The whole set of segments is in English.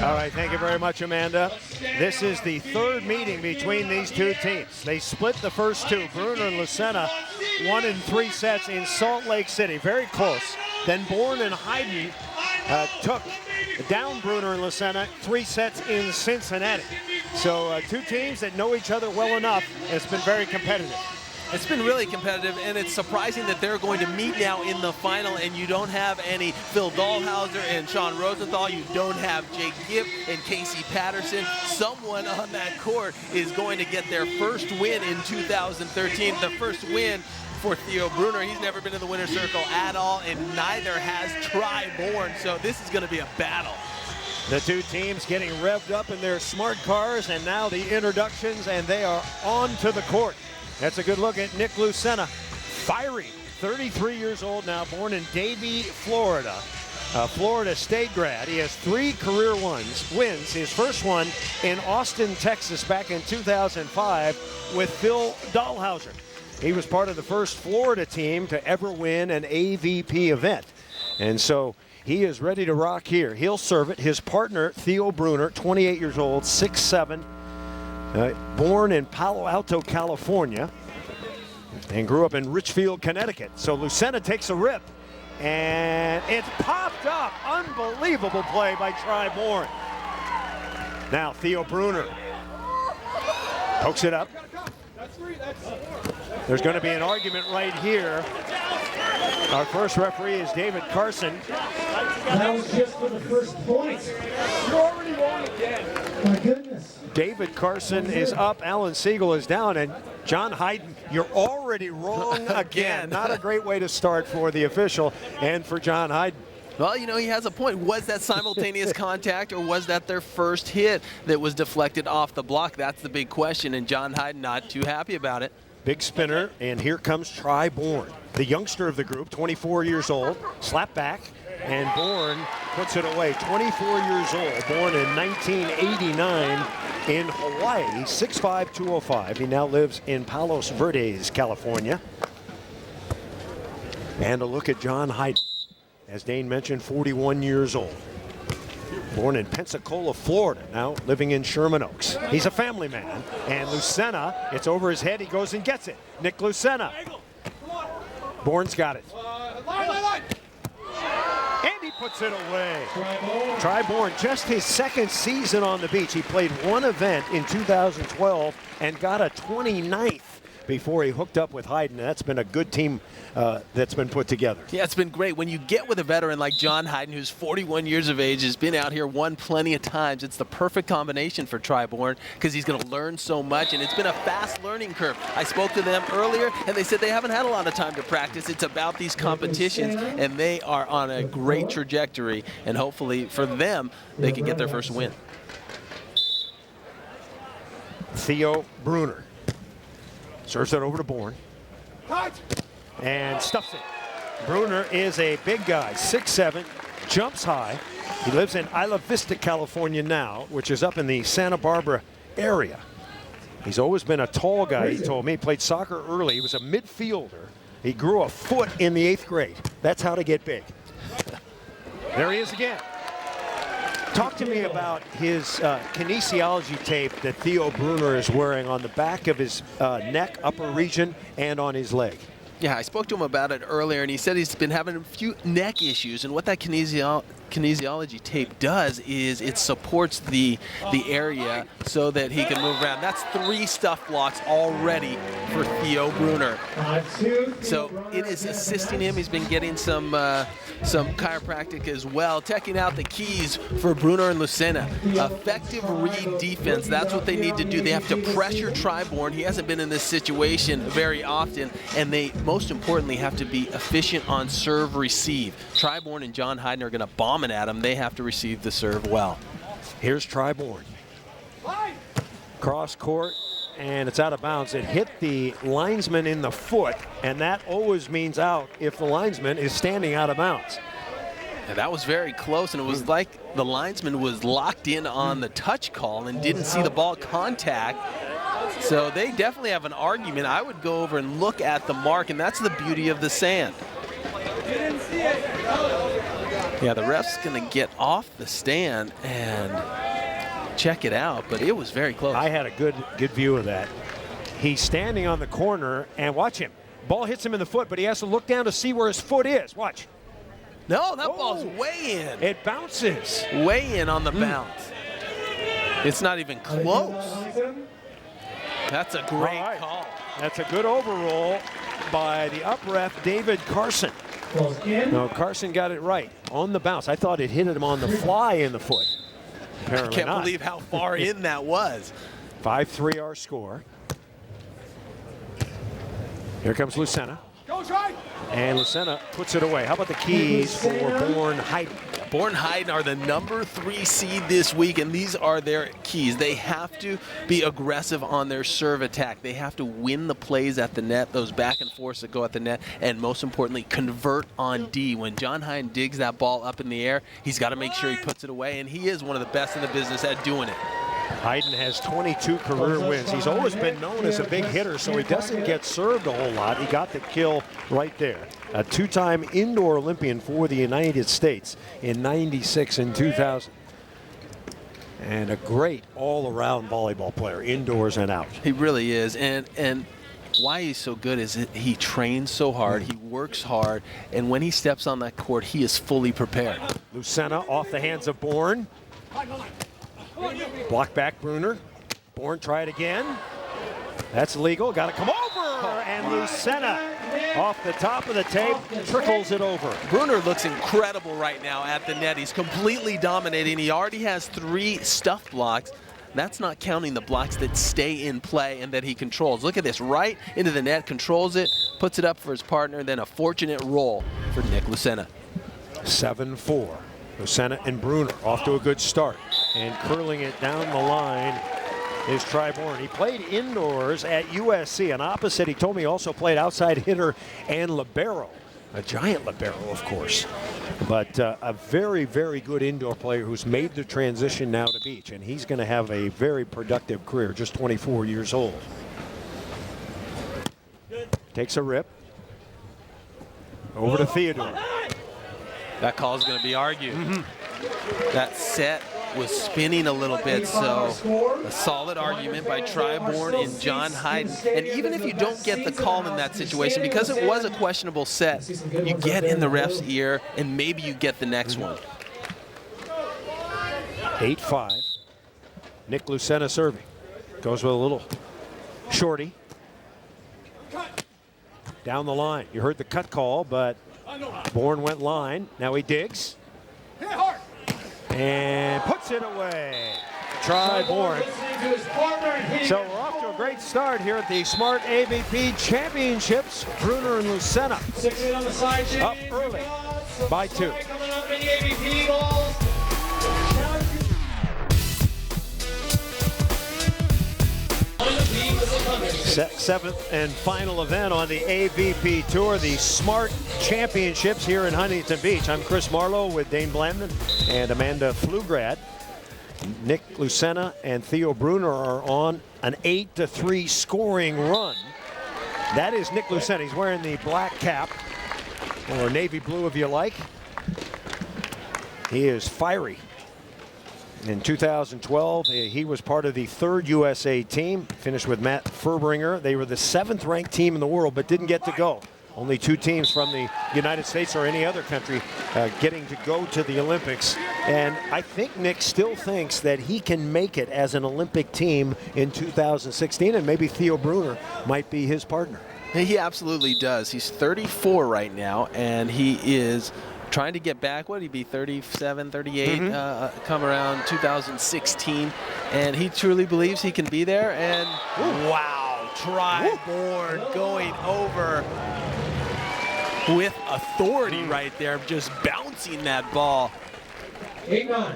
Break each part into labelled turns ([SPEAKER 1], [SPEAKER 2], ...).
[SPEAKER 1] All right, thank you very much, Amanda. This is the third meeting between these two teams. They split the first two. Brunner and Lucena won in 3 sets in Salt Lake City. Very close. Then Bourne and Hyden took down Brunner and Lucena 3 sets in Cincinnati. So two teams that know each other well enough. It's been very competitive.
[SPEAKER 2] It's been really competitive, and it's surprising that they're going to meet now in the final, and you don't have any Phil Dahlhauser and Sean Rosenthal. You don't have Jake Gibb and Casey Patterson. Someone on that court is going to get their first win in 2013, the first win for Theo Brunner. He's never been in the winner's circle at all, and neither has Tri Bourne, so this is going to be a battle.
[SPEAKER 1] The two teams getting revved up in their smart cars, and now the introductions, and they are on to the court. That's a good look at Nick Lucena, fiery, 33 years old now, born in Davie, Florida. Florida State grad. He has 3 career wins. His first one in Austin, Texas back in 2005 with Phil Dahlhauser. He was part of the first Florida team to ever win an AVP event. And so he is ready to rock here. He'll serve it. His partner, Theo Brunner, 28 years old, 6'7", born in Palo Alto, California, and grew up in Richfield, Connecticut. So Lucena takes a rip, and it's popped up. Unbelievable play by Tri Bourne. Now Theo Brunner pokes it up. There's going to be an argument right here. Our first referee is David Carson.
[SPEAKER 3] That was just for the first point. You're already wrong again. My goodness.
[SPEAKER 1] David Carson is up, Alan Siegel is down, and John Hyden, you're already wrong again. Not a great way to start for the official and for John Hyden.
[SPEAKER 2] Well, you know, he has a point. Was that simultaneous contact, or was that their first hit that was deflected off the block? That's the big question, and John Hyden not too happy about it.
[SPEAKER 1] Big spinner, and here comes Tri Bourne, the youngster of the group, 24 years old, slap back, and Bourne puts it away. 24 years old, born in 1989 in Hawaii, 6'5", 205. He now lives in Palos Verdes, California. And a look at John Hyden, as Dane mentioned, 41 years old. Born in Pensacola, Florida, now living in Sherman Oaks. He's a family man. And Lucena, it's over his head, he goes and gets it. Nick Lucena. Bourne's got it. And he puts it away. Tri Bourne, just his second season on the beach. He played one event in 2012 and got a 29th before he hooked up with Hyden. That's been a good team that's been put together.
[SPEAKER 2] Yeah, it's been great. When you get with a veteran like John Hyden, who's 41 years of age, has been out here, won plenty of times, it's the perfect combination for Tri Bourne because he's going to learn so much, and it's been a fast learning curve. I spoke to them earlier, and they said they haven't had a lot of time to practice. It's about these competitions, and they are on a great trajectory, and hopefully for them, they can get their first win.
[SPEAKER 1] Theo Brunner serves it over to Bourne and stuffs it. Brunner is a big guy, 6'7", jumps high. He lives in Isla Vista, California now, which is up in the Santa Barbara area. He's always been a tall guy, he told me. He played soccer early. He was a midfielder. He grew a foot in the 8th grade. That's how to get big. There he is again. Talk to me about his kinesiology tape that Theo Brunner is wearing on the back of his neck, upper region, and on his leg.
[SPEAKER 2] Yeah, I spoke to him about it earlier, and he said he's been having a few neck issues, and what that kinesiology tape does is it supports the area so that he can move around. That's 3 stuff blocks already for Theo Brunner. So it is assisting him. He's been getting some chiropractic as well, checking out the keys for Brunner and Lucena. Effective read defense, that's what they need to do. They have to pressure Tri Bourne. He hasn't been in this situation very often, and they most importantly have to be efficient on serve receive. Tri Bourne and John Hyden are going to bomb it at him. They have to receive the serve well.
[SPEAKER 1] Here's Tri Bourne. Cross court, and it's out of bounds. It hit the linesman in the foot, and that always means out if the linesman is standing out of bounds.
[SPEAKER 2] And that was very close, and it was like the linesman was locked in on the touch call and didn't see the ball contact. So they definitely have an argument. I would go over and look at the mark, and that's the beauty of the sand. Yeah, the ref's going to get off the stand and check it out, but it was very close.
[SPEAKER 1] I had a good view of that. He's standing on the corner, and watch him. Ball hits him in the foot, but he has to look down to see where his foot is. Watch.
[SPEAKER 2] No, that ball's way in.
[SPEAKER 1] It bounces.
[SPEAKER 2] Way in on the bounce. It's not even close. That's a great call.
[SPEAKER 1] That's a good overroll by the up ref, David Carson. No, Carson got it right on the bounce. I thought it hit him on the fly in the foot. Apparently
[SPEAKER 2] I can't believe how far in that was.
[SPEAKER 1] 5-3 our score. Here comes Lucena. And Lucena puts it away. How about the keys for Bourne Hyden?
[SPEAKER 2] Bourne Hyden are the #3 seed this week, and these are their keys. They have to be aggressive on their serve attack. They have to win the plays at the net, those back and forths that go at the net, and most importantly, convert on D. When John Hyden digs that ball up in the air, he's got to make sure he puts it away, and he is one of the best in the business at doing it.
[SPEAKER 1] Hyden has 22 career wins. He's always been known as a big hitter, so he doesn't get served a whole lot. He got the kill right there. A two-time indoor Olympian for the United States in '96 and 2000. And a great all-around volleyball player, indoors and out.
[SPEAKER 2] He really is, and why he's so good is he trains so hard, he works hard, and when he steps on that court, he is fully prepared.
[SPEAKER 1] Lucena off the hands of Bourne. Block back Brunner. Bourne try it again. That's legal. Got to come over. And Lucena off the top of the tape trickles it over.
[SPEAKER 2] Brunner looks incredible right now at the net. He's completely dominating. He already has 3 stuff blocks. That's not counting the blocks that stay in play and that he controls. Look at this, right into the net, controls it, puts it up for his partner, then a fortunate roll for Nick Lucena.
[SPEAKER 1] 7-4. Lucena and Brunner off to a good start. And curling it down the line is Bourne. He played indoors at USC. An opposite, he told me, he also played outside hitter and libero. A giant libero, of course. But a very, very good indoor player who's made the transition now to beach. And he's going to have a very productive career, just 24 years old. Takes a rip. Over to Theodore.
[SPEAKER 2] That call is going to be argued. That set was spinning a little bit, so a solid argument by Bourne and John Hyden. And even if you don't get the call in that situation, because it was a questionable set, you get in the ref's ear and maybe you get the next one.
[SPEAKER 1] 8-5. Nick Lucena serving. Goes with a little shorty. Down the line. You heard the cut call, but Bourne went line. Now he digs. And puts it away. Bourne. So we're off to a great start here at the Smart AVP Championships. Brunner and Lucena up early by 2. Seventh and final event on the AVP Tour, the Smart Championships here in Huntington Beach. I'm Chris Marlowe with Dane Blandman and Amanda Pflugrad. Nick Lucena and Theo Brunner are on an 8-3 scoring run. That is Nick Lucena. He's wearing the black cap, or navy blue if you like. He is fiery. In 2012, he was part of the 3rd USA team, finished with Matt Furbringer. They were the 7th ranked team in the world, but didn't get to go. Only 2 teams from the United States or any other country getting to go to the Olympics. And I think Nick still thinks that he can make it as an Olympic team in 2016, and maybe Theo Brunner might be his partner.
[SPEAKER 2] He absolutely does. He's 34 right now, and he is trying to get back. What would he be, 37, 38, come around 2016. And he truly believes he can be there. And wow, Bourne going over with authority right there, just bouncing that ball.
[SPEAKER 3] 8-9.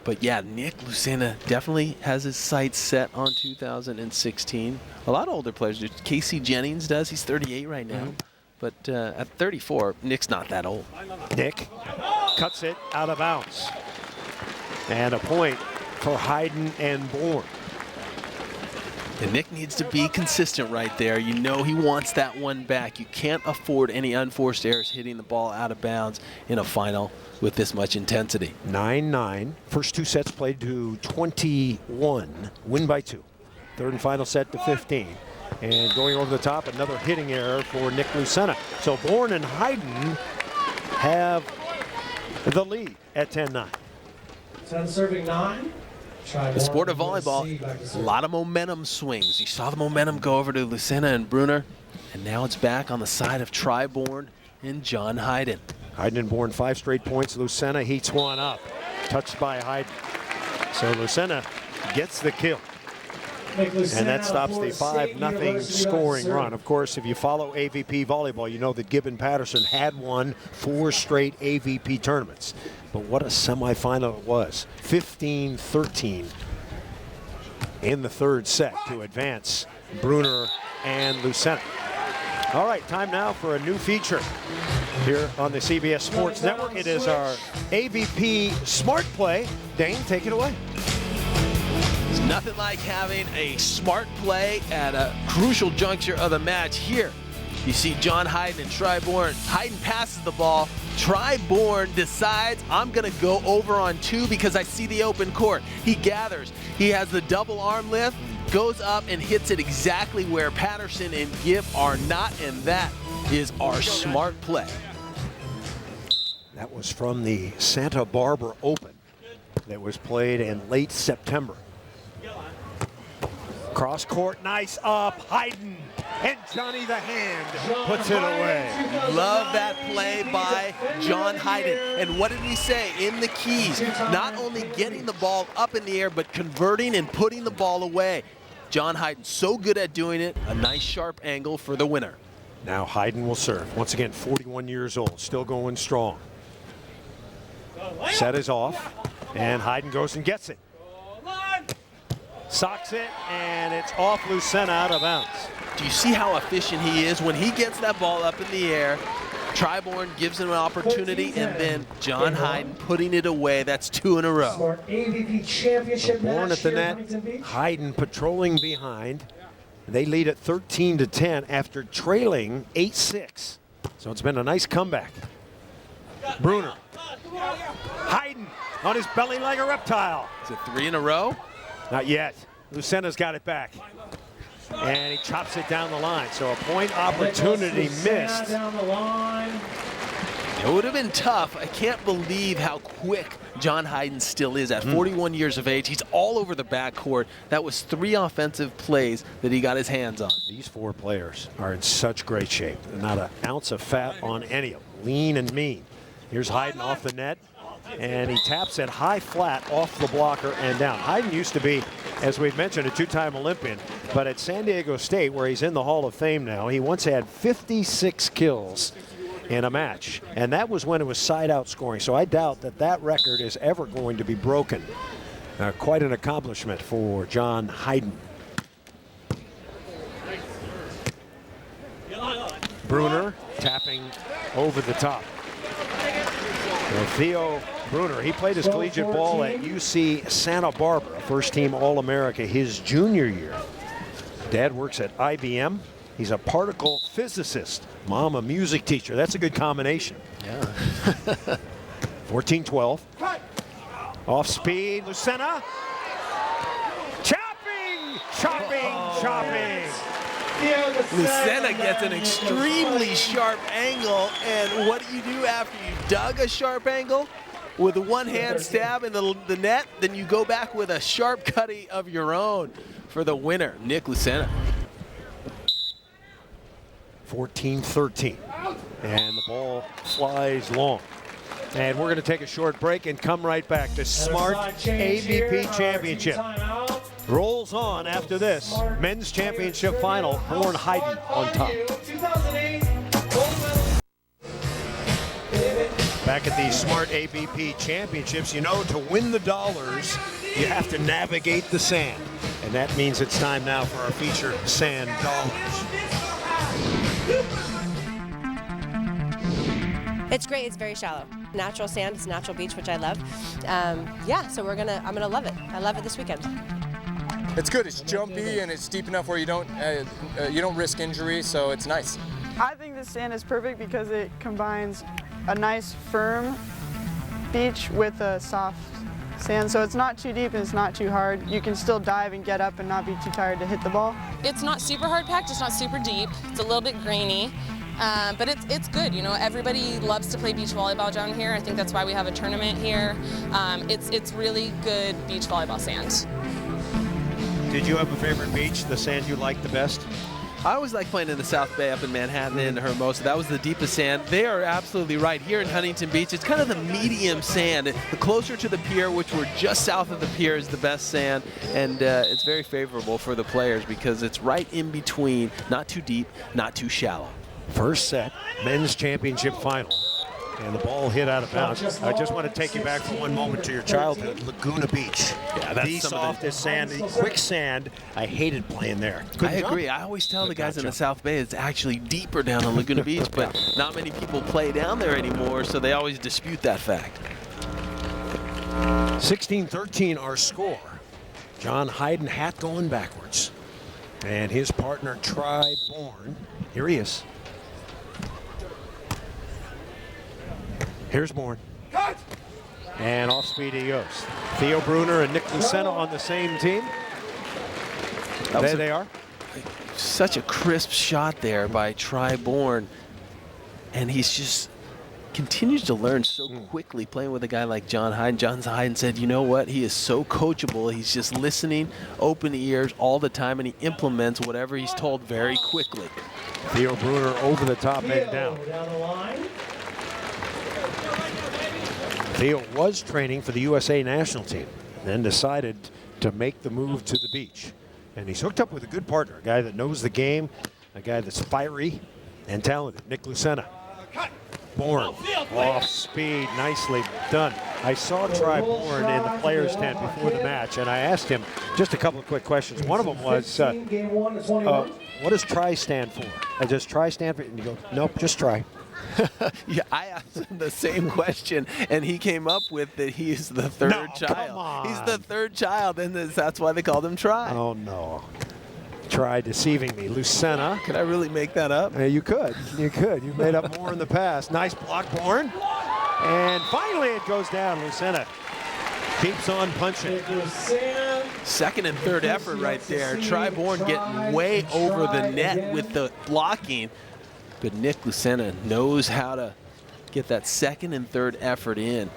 [SPEAKER 2] But yeah, Nick Lucena definitely has his sights set on 2016. A lot of older players do. Casey Jennings does. He's 38 right now. But at 34, Nick's not that old.
[SPEAKER 1] Nick cuts it out of bounds. And a point for Hyden and Bourne.
[SPEAKER 2] And Nick needs to be consistent right there. You know he wants that one back. You can't afford any unforced errors hitting the ball out of bounds in a final with this much intensity.
[SPEAKER 1] 9-9. First two sets played to 21. Win by 2. Third and final set to 15. And going over the top, another hitting error for Nick Lucena. So Bourne and Hyden have the lead at 10-9.
[SPEAKER 3] 10 serving 9.
[SPEAKER 2] The sport of volleyball, a lot of momentum swings. You saw the momentum go over to Lucena and Brunner, and now it's back on the side of Bourne and John Hyden.
[SPEAKER 1] Hyden and Bourne 5 straight points. Lucena heats one up, touched by Hyden. So Lucena gets the kill. And that stops the 5-0 scoring run. Of course, if you follow AVP Volleyball, you know that Gibbon Patterson had won 4 straight AVP tournaments. But what a semifinal it was. 15-13 in the third set to advance Brunner and Lucena. All right, time now for a new feature here on the CBS Sports Network. It is our AVP Smart Play. Dane, take it away.
[SPEAKER 2] It's nothing like having a smart play at a crucial juncture of the match. Here, you see John Hyden and Bourne. Hyden passes the ball. Bourne decides, I'm going to go over on 2 because I see the open court. He gathers. He has the double arm lift, goes up and hits it exactly where Patterson and Gibb are not, and that is our smart play.
[SPEAKER 1] That was from the Santa Barbara Open that was played in late September. Cross court, nice up, Hyden, and Johnny the Hand puts it away.
[SPEAKER 2] Love that play by John Hyden. And what did we say in the keys? Not only getting the ball up in the air, but converting and putting the ball away. John Hyden so good at doing it. A nice sharp angle for the winner.
[SPEAKER 1] Now Hyden will serve. Once again, 41 years old, still going strong. Set is off, and Hyden goes and gets it. Socks it, and it's off Lucena, out of bounds.
[SPEAKER 2] Do you see how efficient he is? When he gets that ball up in the air, Bourne gives him an opportunity, and then John Hyden putting it away. That's 2 in a row.
[SPEAKER 3] AVP championship
[SPEAKER 1] Bourne at the net, Hyden patrolling behind. They lead at 13-10 after trailing 8-6. So it's been a nice comeback. Brunner. Hyden on his belly like a reptile.
[SPEAKER 2] Is it 3 in a row?
[SPEAKER 1] Not yet. Lucena's got it back. And he chops it down the line. So a point opportunity missed.
[SPEAKER 3] Down the line.
[SPEAKER 2] It would have been tough. I can't believe how quick John Hyden still is at 41 years of age. He's all over the backcourt. That was 3 offensive plays that he got his hands on.
[SPEAKER 1] These 4 players are in such great shape. Not an ounce of fat on any of them. Lean and mean. Here's Hyden off the net. And he taps it high flat off the blocker and down. Hyden used to be, as we've mentioned, a 2-time Olympian, but at San Diego State, where he's in the Hall of Fame now, he once had 56 kills in a match, and that was when it was side-out scoring. So I doubt that that record is ever going to be broken. Quite an accomplishment for John Hyden. Brunner tapping over the top. Theo Brunner, he played his collegiate ball at UC Santa Barbara, first-team All-America his junior year. Dad works at IBM. He's a particle physicist. Mom, a music teacher. That's a good combination.
[SPEAKER 2] Yeah.
[SPEAKER 1] 14-12. Off speed, Lucena. Chopping, chopping.
[SPEAKER 2] Lucena gets an extremely sharp angle, and what do you do after you dug a sharp angle? With a one-hand stab in the net, then you go back with a sharp cutty of your own for the winner, Nick Lucena.
[SPEAKER 1] 14-13, and the ball flies long. And we're going to take a short break and come right back to Smart AVP Championship. Rolls on after this. Men's Championship Final, Bourne Hyden on top. Back at the Smart AVP Championships, you know, to win the dollars, you have to navigate the sand. And that means it's time now for our feature, Sand Dollars.
[SPEAKER 4] It's great. It's very shallow. Natural sand. It's a natural beach, which I love. Yeah, so I'm gonna love it. I love it this weekend.
[SPEAKER 5] It's good. It's jumpy and it's deep enough where you don't risk injury, so it's nice.
[SPEAKER 6] I think this sand is perfect because it combines a nice firm beach with a soft sand, so it's not too deep and it's not too hard. You can still dive and get up and not be too tired to hit the ball.
[SPEAKER 7] It's not super hard packed, it's not super deep, it's a little bit grainy, but it's good. You know, everybody loves to play beach volleyball down here. I think that's why we have a tournament here. It's really good beach volleyball sand.
[SPEAKER 1] Did you have a favorite beach, the sand you liked the best?
[SPEAKER 2] I always like playing in the South Bay up in Manhattan and Hermosa. That was the deepest sand. They are absolutely right. Here in Huntington Beach, it's kind of the medium sand. The closer to the pier, which we're just south of the pier, is the best sand. And it's very favorable for the players because it's right in between, not too deep, not too shallow.
[SPEAKER 1] First set, men's championship final. And the ball hit out of bounds. I just want to take you back for one moment to your childhood, Laguna Beach. Yeah, that's the softest sand, the quicksand. I hated playing there.
[SPEAKER 2] I agree. I always tell the guys in the South Bay it's actually deeper down on Laguna Beach, but not many people play down there anymore, so they always dispute that fact.
[SPEAKER 1] 16-13 our score. John Hyden hat going backwards. And his partner, Bourne. Here he is. Here's Bourne. And off speed he goes. Theo Brunner and Nick Lucena on the same team. There they are.
[SPEAKER 2] Such a crisp shot there by Bourne. And he's just continues to learn so quickly playing with a guy like John Hyden. John Hyden said, you know what? He is so coachable. He's just listening, open ears all the time, and he implements whatever he's told very quickly.
[SPEAKER 1] Theo Brunner over the top and down. Theo was training for the USA national team, then decided to make the move to the beach. And he's hooked up with a good partner, a guy that knows the game, a guy that's fiery and talented, Nick Lucena. Bourne, off speed, nicely done. I saw Bourne in the players' tent before the match, and I asked him just a couple of quick questions. One of them was, what does try stand for? Does try stand for? And you go, nope, just try.
[SPEAKER 2] Yeah, I asked him the same question, and he came up with that he is the third child.
[SPEAKER 1] Come on.
[SPEAKER 2] He's the third child, and that's why they called him Try.
[SPEAKER 1] Oh, no. Try deceiving me. Lucena.
[SPEAKER 2] Could I really make that up?
[SPEAKER 1] You could. You could. You've made up more in the past. Nice block, Bourne. And finally it goes down. Lucena keeps on punching.
[SPEAKER 2] Second and third effort right there. Bourne getting way over the net with the blocking. But Nick Lucena knows how to get that second and third effort in.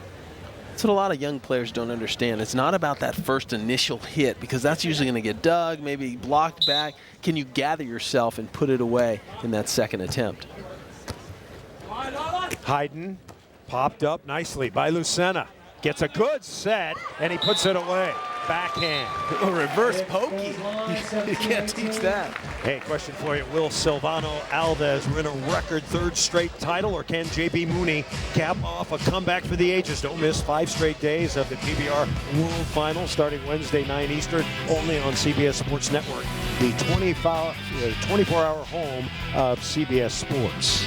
[SPEAKER 2] That's what a lot of young players don't understand. It's not about that first initial hit because that's usually going to get dug, maybe blocked back. Can you gather yourself and put it away in that second attempt?
[SPEAKER 1] Hyden popped up nicely by Lucena. Gets a good set, and he puts it away. Backhand.
[SPEAKER 2] A reverse pokey. You can't teach that.
[SPEAKER 1] Hey, question for you. Will Silvano Alves win a record third straight title, or can JB Mooney cap off a comeback for the ages? Don't miss 5 straight days of the PBR World Final starting Wednesday, 9 Eastern, only on CBS Sports Network, the 24-hour home of CBS Sports.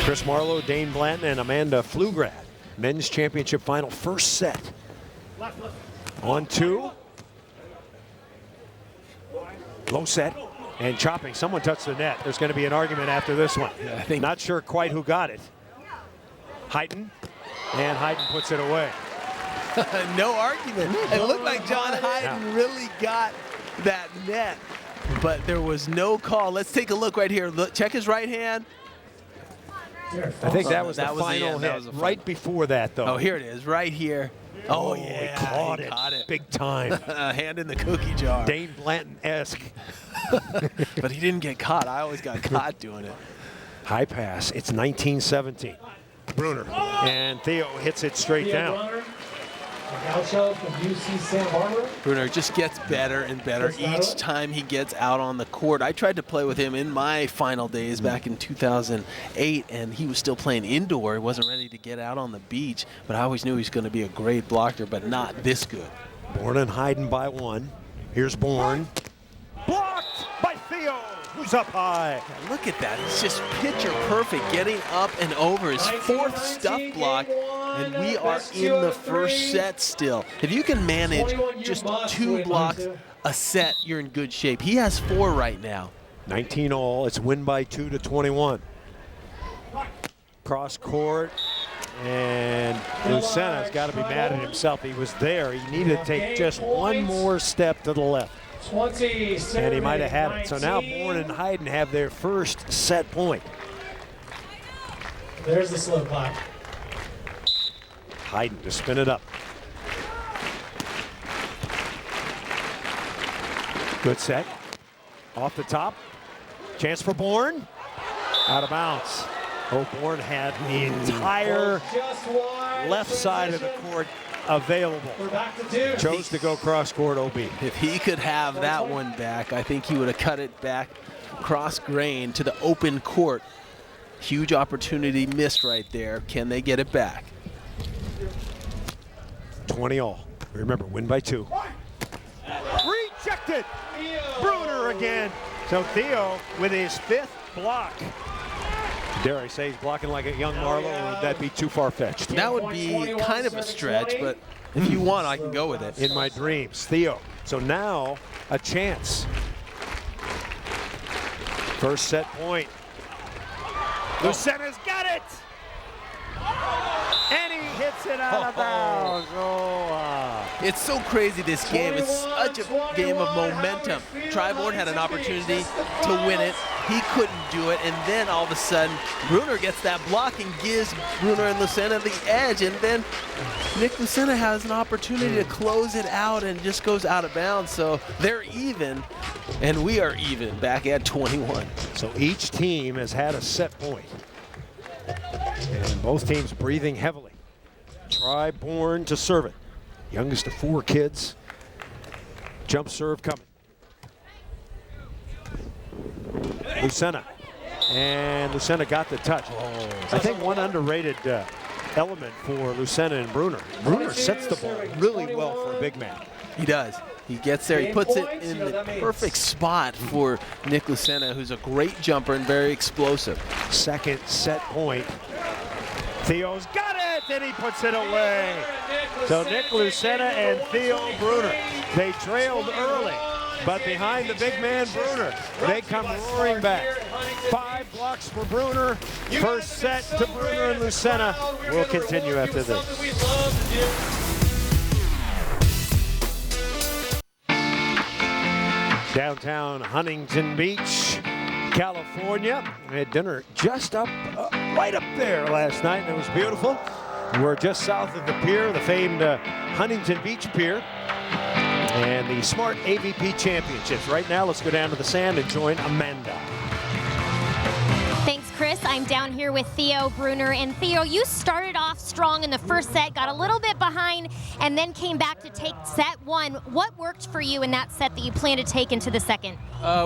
[SPEAKER 1] Chris Marlowe, Dane Blanton, and Amanda Pflugrad. Men's championship final, first set. On 2. Low set and chopping. Someone touched the net. There's going to be an argument after this one.
[SPEAKER 2] Yeah, I think.
[SPEAKER 1] Not sure quite who got it. Hyden, and Hyden puts it away.
[SPEAKER 2] No argument. It looked like John Hyden really got that net, but there was no call. Let's take a look right here. Look, check his right hand.
[SPEAKER 1] I think that was the final hit. Right before that, though.
[SPEAKER 2] Oh, here it is, right here. Oh, yeah,
[SPEAKER 1] he caught it. Big time.
[SPEAKER 2] Hand in the cookie jar.
[SPEAKER 1] Dane Blanton-esque.
[SPEAKER 2] But he didn't get caught. I always got caught doing it.
[SPEAKER 1] High pass. It's 19-17. Brunner. And Theo hits it straight down.
[SPEAKER 2] Brunner just gets better and better each time he gets out on the court. I tried to play with him in my final days back in 2008, and he was still playing indoor. He wasn't ready to get out on the beach, but I always knew he was going to be a great blocker, but not this good.
[SPEAKER 1] Bourne and Hyden by 1. Here's Bourne. Blocked by Theo, who's up high.
[SPEAKER 2] Yeah, look at that. He's just picture perfect, getting up and over his 4th stuff block. And we are in the first set still. If you can manage just 2 blocks a set, you're in good shape. He has 4 right now.
[SPEAKER 1] 19 all. It's win by 2 to 21. Cross court. And Lucena's got to be mad at himself. He was there. He needed to take just one more step to the left. And he might have had it. So now Bourne and Hyden have their first set point.
[SPEAKER 3] There's the slow clap.
[SPEAKER 1] Hyden to spin it up. Good set. Off the top. Chance for Bourne. Out of bounds. Oh, Bourne had the entire left side of the court available. Chose to go cross court OB.
[SPEAKER 2] If he could have that one back, I think he would have cut it back cross grain to the open court. Huge opportunity missed right there. Can they get it back?
[SPEAKER 1] 20 all. Remember, win by 2. Rejected. Brunner again. So Theo with his 5th block. Dare I say he's blocking like a young Marlowe, or would that be too far-fetched?
[SPEAKER 2] That would be kind of a stretch, but if you want, I can go with it.
[SPEAKER 1] In my dreams, Theo. So now a chance. First set point. Lucena's got it! And he hits it out of bounds.
[SPEAKER 2] It's so crazy, this game. It's such a game of momentum. Tri-Bourne had an opportunity to win it. He couldn't do it, and then all of a sudden, Brunner gets that block and gives Brunner and Lucena the edge, and then Nick Lucena has an opportunity to close it out and just goes out of bounds. So they're even, and we are even back at 21.
[SPEAKER 1] So each team has had a set point. And both teams breathing heavily. Tri-Bourne to serve it. Youngest of 4 kids. Jump serve coming. Lucena. And Lucena got the touch. I think one underrated element for Lucena and Brunner. Brunner sets the ball really well for a big man.
[SPEAKER 2] He does. He gets there. He puts it in the perfect spot for Nick Lucena, who's a great jumper and very explosive.
[SPEAKER 1] Second set point. Theo's got it, and he puts it away. So Nick Lucena and Theo Brunner, they trailed early, but behind the big man Brunner, they come roaring back. 5 blocks for Brunner. First set to Brunner and Lucena. We'll continue after this. Downtown Huntington Beach, California. We had dinner just right up there last night, and it was beautiful. We're just south of the pier, the famed Huntington Beach Pier, and the Smart AVP Championships. Right now, let's go down to the sand and join Amanda.
[SPEAKER 8] Thanks, Chris. I'm down here with Theo Brunner. And Theo, you started off strong in the first set, got a little bit behind, and then came back to take set 1. What worked for you in that set that you plan to take into the second?
[SPEAKER 9] I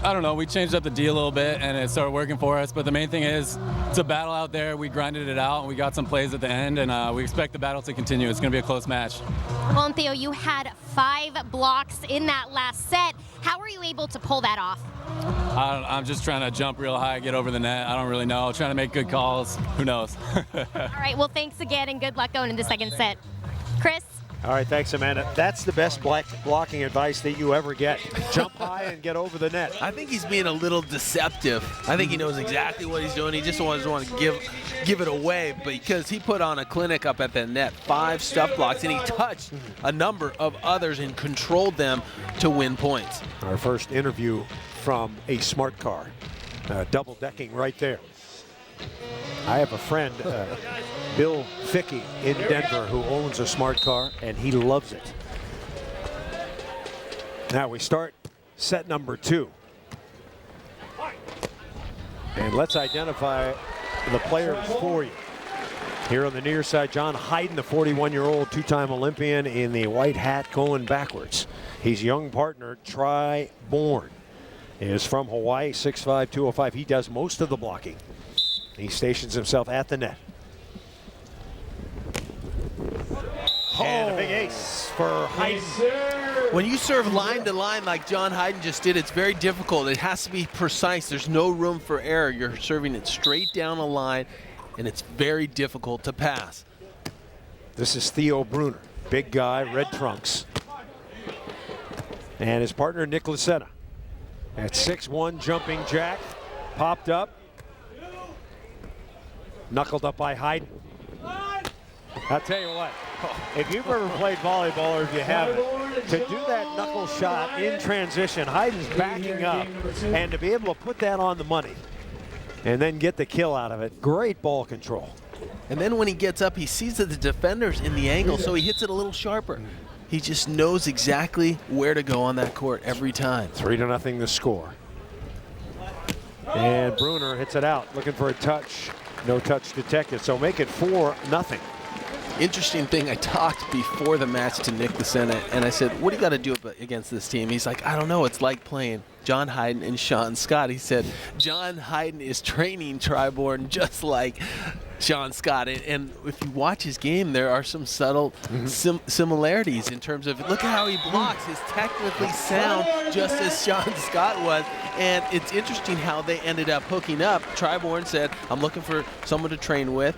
[SPEAKER 9] don't know. We changed up the D a little bit, and it started working for us. But the main thing is, it's a battle out there. We grinded it out, and we got some plays at the end, and we expect the battle to continue. It's going to be a close match.
[SPEAKER 8] Well, and Theo, you had 5 blocks in that last set. How were you able to pull that off?
[SPEAKER 9] I'm just trying to jump real high, get over the net. I don't really know. Trying to make good calls. Who knows?
[SPEAKER 8] All right. Well, thanks again, and good luck going into the second set. Chris?
[SPEAKER 1] All right, thanks, Amanda. That's the best blocking advice that you ever get. Jump high and get over the net.
[SPEAKER 2] I think he's being a little deceptive. I think he knows exactly what he's doing. He just doesn't want to give it away, because he put on a clinic up at the net. 5 stuff blocks, and he touched a number of others and controlled them to win points.
[SPEAKER 1] Our first interview from a smart car. Double decking right there. I have a friend, Bill Fickey in Denver, who owns a smart car, and he loves it. Now we start set number 2. And let's identify the players for you. Here on the near side, John Hyden, the 41-year-old 2-time Olympian in the white hat going backwards. He's young partner, Tri-Bourne. Is from Hawaii, 6'5", 205. He does most of the blocking. He stations himself at the net. And a big ace for Hyden.
[SPEAKER 2] When you serve line to line like John Hyden just did, it's very difficult. It has to be precise. There's no room for error. You're serving it straight down a line, and it's very difficult to pass.
[SPEAKER 1] This is Theo Brunner, big guy, red trunks. And his partner, Nick Lucena. At 6'1", jumping jack, popped up. Knuckled up by Hyden. I'll tell you what, if you've ever played volleyball or if you haven't, to do that knuckle shot in transition, Hyden's backing up, and to be able to put that on the money and then get the kill out of it, great ball control.
[SPEAKER 2] And then when he gets up, he sees that the defender's in the angle, so he hits it a little sharper. He just knows exactly where to go on that court every time.
[SPEAKER 1] 3-0 the score. And Brunner hits it out, looking for a touch. No touch detected, so make it 4-0.
[SPEAKER 2] Interesting thing, I talked before the match to Nick Lucena, and I said, what do you got to do against this team? He's like, I don't know, it's like playing John Hyden and Sean Scott. He said, John Hyden is training Bourne just like Sean Scott. And if you watch his game, there are some subtle similarities in terms of, look at how he blocks. He's technically sound, just as Sean Scott was. And it's interesting how they ended up hooking up. Bourne said, I'm looking for someone to train with.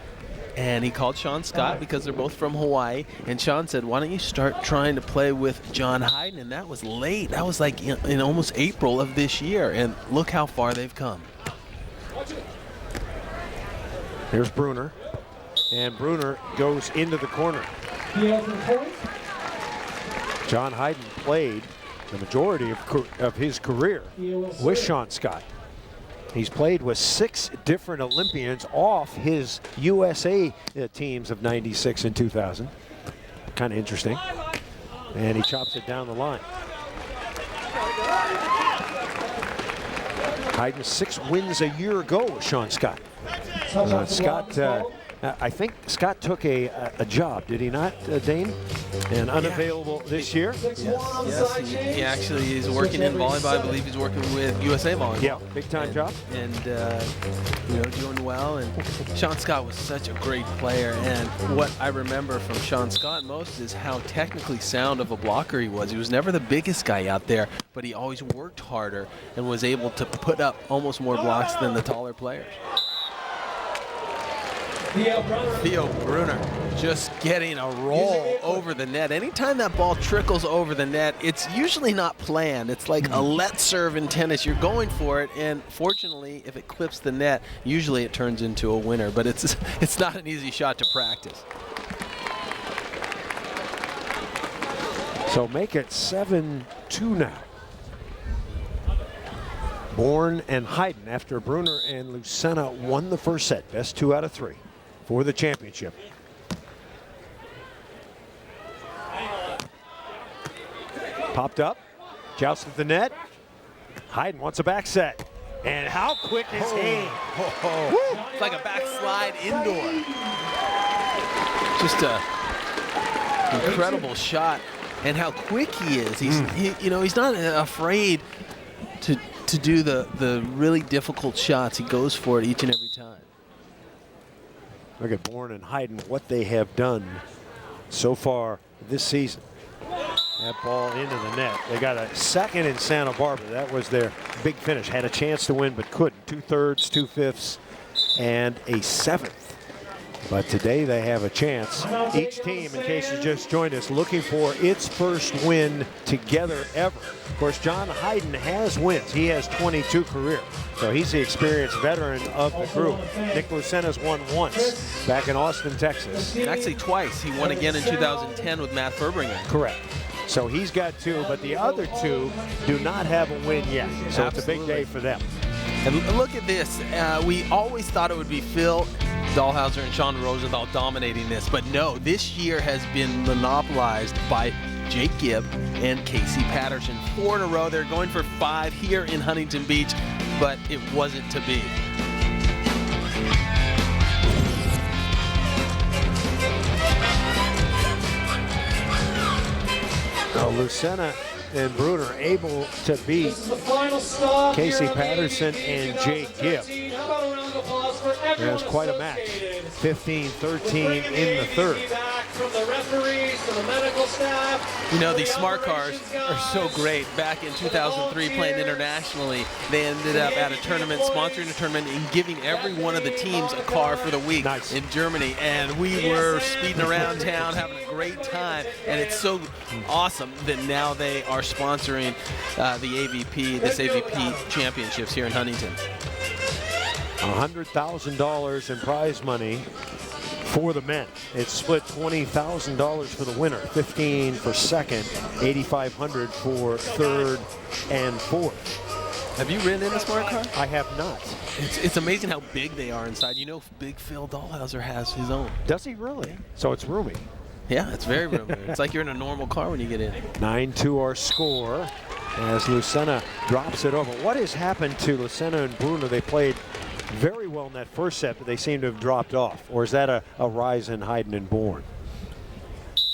[SPEAKER 2] And he called Sean Scott because they're both from Hawaii. And Sean said, why don't you start trying to play with John Hyden? And that was late. That was like in almost April of this year. And look how far they've come.
[SPEAKER 1] Here's Brunner. And Brunner goes into the corner. John Hyden played the majority of his career with Sean Scott. He's played with 6 different Olympians off his USA teams of '96 and 2000. Kind of interesting. And he chops it down the line. Hyden 6 wins a year ago with Sean Scott. I think Scott took a job, did he not, Dane? And unavailable this year?
[SPEAKER 2] Yes, he actually is working in volleyball. I believe he's working with USA Volleyball.
[SPEAKER 1] Yeah, big-time job.
[SPEAKER 2] And doing well. And Sean Scott was such a great player. And what I remember from Sean Scott most is how technically sound of a blocker he was. He was never the biggest guy out there, but he always worked harder and was able to put up almost more blocks than the taller players. Theo Brunner just getting a roll over the net. Anytime that ball trickles over the net, it's usually not planned. It's like a let serve in tennis. You're going for it, and fortunately, if it clips the net, usually it turns into a winner. But it's not an easy shot to practice.
[SPEAKER 1] So make it 7-2 now. Bourne and Hyden after Brunner and Lucena won the first set. Best 2 out of 3 for the championship. Popped up, jousted the net. Hyden wants a back set. And how quick is he?
[SPEAKER 2] It's like a backslide indoor. Just a incredible shot, and how quick he is. He's not afraid to do the really difficult shots. He goes for it each and every time.
[SPEAKER 1] Look at Bourne and Hyden, what they have done so far this season. That ball into the net. They got a second in Santa Barbara. That was their big finish. Had a chance to win, but couldn't. 2/3, 2/5, and a 7th. But today they have a chance. Each team, in case you just joined us, looking for its first win together ever. Of course, John Hyden has wins. He has 22 career. So he's the experienced veteran of the group. Nick Lucena's won once back in Austin, Texas.
[SPEAKER 2] Actually twice. He won again in 2010 with Matt Furbringer.
[SPEAKER 1] Correct. So he's got 2, but the other 2 do not have a win yet. So It's a big day for them.
[SPEAKER 2] And look at this. We always thought it would be Phil Dahlhauser and Sean Rosenthal dominating this, but no, this year has been monopolized by Jake Gibb and Casey Patterson. 4 in a row. They're going for 5 here in Huntington Beach, but it wasn't to be.
[SPEAKER 1] Now, Lucena and Brunner able to beat Casey Patterson and Jake Gibb. It was quite a match. 15-13 in the third. from the referees to the medical staff.
[SPEAKER 2] You know, these smart cars are so great. Back in 2003, playing internationally, they ended up at a tournament, sponsoring a tournament, and giving every one of the teams a car for the week in Germany. And we were speeding around town, having a great time. And it's so awesome that now they are sponsoring this AVP championships here in Huntington.
[SPEAKER 1] $100,000 in prize money for the men. It's split $20,000 for the winner, $15,000 for second, $8,500 for third and fourth.
[SPEAKER 2] Have you ridden in a smart car?
[SPEAKER 1] I have not.
[SPEAKER 2] It's amazing how big they are inside. You know, Big Phil Dahlhauser has his own.
[SPEAKER 1] Does he really? So it's roomy.
[SPEAKER 2] Yeah, it's very roomy. It's like you're in a normal car when you get in.
[SPEAKER 1] 9-2 our score as Lucena drops it over. What has happened to Lucena and Brunner? They played very well in that first set, but they seem to have dropped off. Or is that a rise in Hyden and Bourne?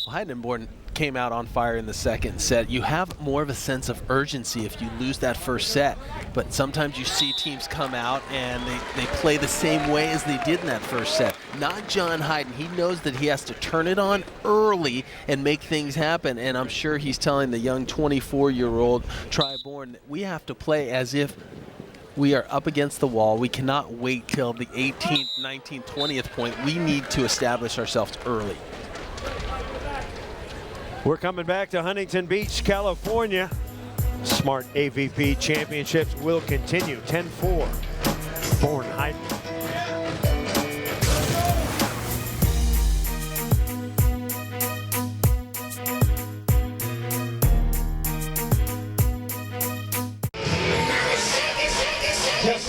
[SPEAKER 2] Well, Hyden and Bourne came out on fire in the second set. You have more of a sense of urgency if you lose that first set, but sometimes you see teams come out and they play the same way as they did in that first set. Not John Hyden. He knows that he has to turn it on early and make things happen, and I'm sure he's telling the young 24-year-old Bourne that we have to play as if we are up against the wall. We cannot wait till the 18th, 19th, 20th point. We need to establish ourselves early.
[SPEAKER 1] We're coming back to Huntington Beach, California. Smart AVP championships will continue. 10-4, Bourne Hyden.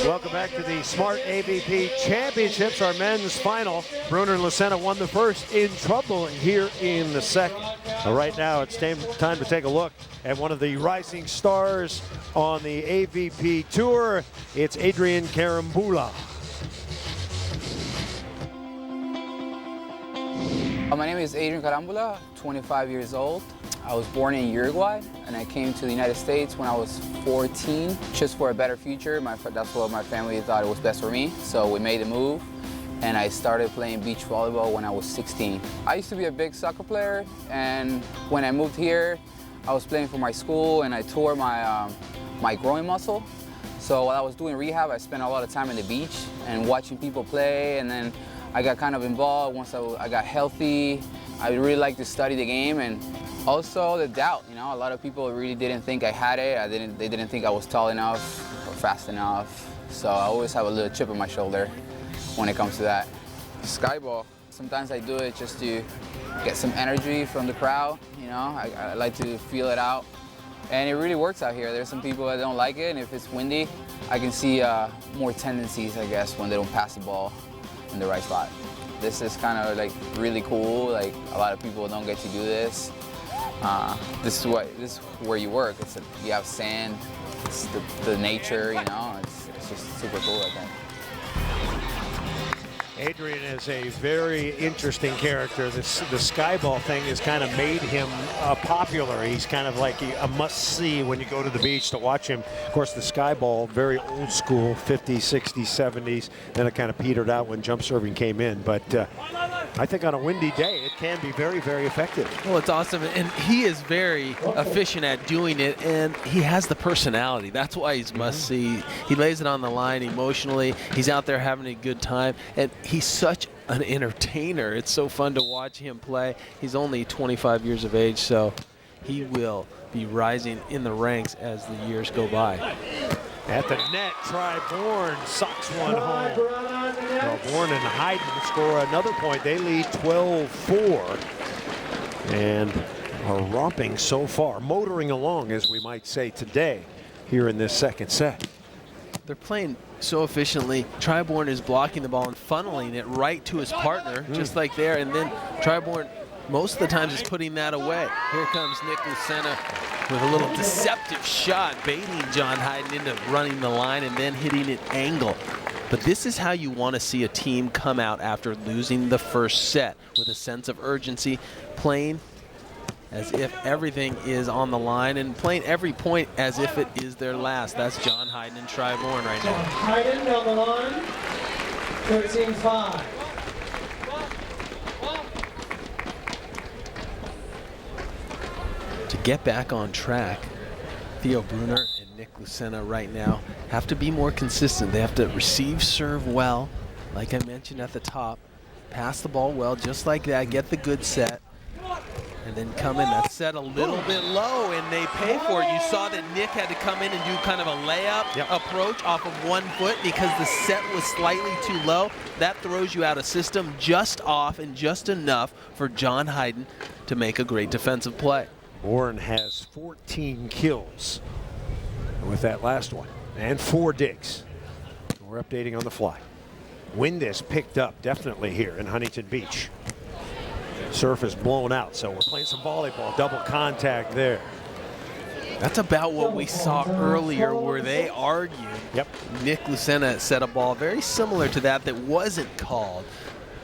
[SPEAKER 1] Welcome back to the Smart AVP Championships, our men's final. Brunner and Lucena won the first, in trouble here in the second. Right now, it's time to take a look at one of the rising stars on the AVP Tour. It's Adrian Carambula.
[SPEAKER 10] My name is Adrian Carambula, 25 years old. I was born in Uruguay, and I came to the United States when I was 14, just for a better future. That's what my family thought it was best for me, so we made a move, and I started playing beach volleyball when I was 16. I used to be a big soccer player, and when I moved here, I was playing for my school, and I tore my groin muscle. So while I was doing rehab, I spent a lot of time on the beach and watching people play, and then I got kind of involved. Once I got healthy, I really liked to study the game, and also the doubt. You know, a lot of people really didn't think I had it. They didn't think I was tall enough or fast enough. So I always have a little chip on my shoulder when it comes to that. Skyball, sometimes I do it just to get some energy from the crowd. You know, I like to feel it out. And it really works out here. There's some people that don't like it, and if it's windy, I can see more tendencies, I guess, when they don't pass the ball in the right spot. This is kind of like really cool. Like, a lot of people don't get to do this. This is where you work. You have sand, it's the nature, you know. It's just super cool, I think.
[SPEAKER 1] Adrian is a very interesting character. The skyball thing has kind of made him popular. He's kind of like a must-see when you go to the beach to watch him. Of course, the skyball, very old school, 50s, 60s, 70s. Then it kind of petered out when jump serving came in. But I think on a windy day, it can be very, very effective.
[SPEAKER 2] Well, it's awesome, and he is very efficient at doing it, and he has the personality. That's why he's must-see. He lays it on the line emotionally. He's out there having a good time, and he's such an entertainer. It's so fun to watch him play. He's only 25 years of age, so he will be rising in the ranks as the years go by.
[SPEAKER 1] At the net, Bourne socks one home. Well, Bourne and Hyden score another point. They lead 12-4 and are romping so far, motoring along, as we might say today, here in this second set.
[SPEAKER 2] They're playing so efficiently. Bourne is blocking the ball and funneling it right to his partner, just like there, and then Bourne most of the times is putting that away. Here comes Nick Lucena with a little deceptive shot, baiting John Hyden into running the line and then hitting it angle. But this is how you want to see a team come out after losing the first set, with a sense of urgency, playing as if everything is on the line and playing every point as if it is their last. That's John Hyden and Bourne right now.
[SPEAKER 3] Hyden on the line, 13-5.
[SPEAKER 2] to get back on track, Theo Brunner and Nick Lucena right now have to be more consistent. They have to receive serve well, like I mentioned at the top, pass the ball well, just like that, get the good set, and then come in. That's set a little bit low, and they pay for it. You saw that Nick had to come in and do kind of a layup approach off of 1 foot because the set was slightly too low. That throws you out of system just off and just enough for John Hyden to make a great defensive play.
[SPEAKER 1] Bourne has 14 kills with that last one and 4 digs. We're updating on the fly. Wind has picked up definitely here in Huntington Beach. Surf is blown out, so we're playing some volleyball. Double contact there.
[SPEAKER 2] That's about what we saw earlier where they argued.
[SPEAKER 1] Yep.
[SPEAKER 2] Nick Lucena set a ball very similar to that wasn't called.